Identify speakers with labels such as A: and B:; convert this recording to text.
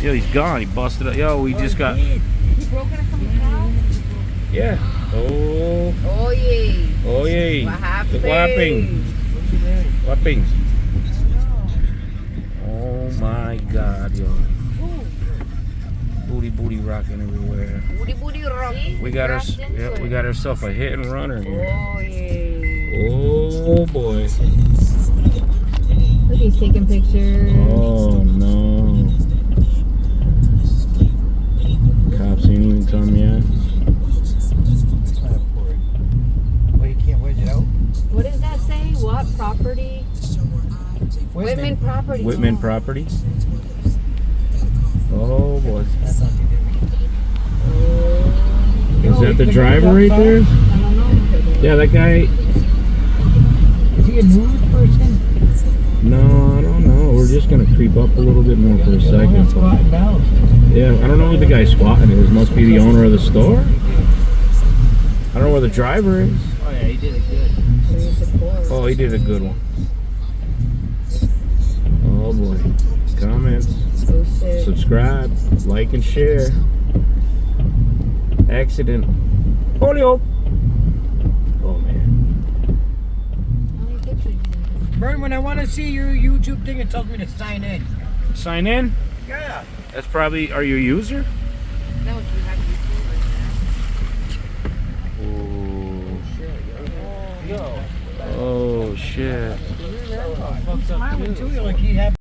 A: Yo, he's gone. He busted up. Yo, we just got.
B: He broke into someone's house?
A: Yeah. Oh.
B: Oh, yeah.
A: Oh, yeah.
B: What happened?
A: Whopping. Oh my God, yo. Booty rocking everywhere.
B: Booty rocking.
A: We got ourselves a hit and runner here.
B: Oh, yeah.
A: Oh boy.
B: Look, he's taking pictures.
A: Oh no. Cops ain't even come yet.
C: Well, you can't wedge it out.
B: What does that say? What property? Whitman property.
A: Whitman property. Oh boy. Is that the driver right there?
B: I don't know.
A: Yeah, that guy.
C: Is he a news person?
A: No, I don't know. We're just gonna creep up a little bit more for a second.
C: Squatting down.
A: Yeah, I don't know who the guy squatting is. Must be the owner of the store. I don't know where the driver is.
C: Oh yeah, he did it good.
A: Oh, he did a good one. Oh boy. Comments, subscribe, like and share. Accident. Holyoke. Oh man.
C: Vern, when I want to see your YouTube thing, it tells me to sign in.
A: Sign in?
C: Yeah.
A: That's probably, are you a user?
B: No, do you have YouTube right now?
A: Oh shit.
C: Smiling too, like he had.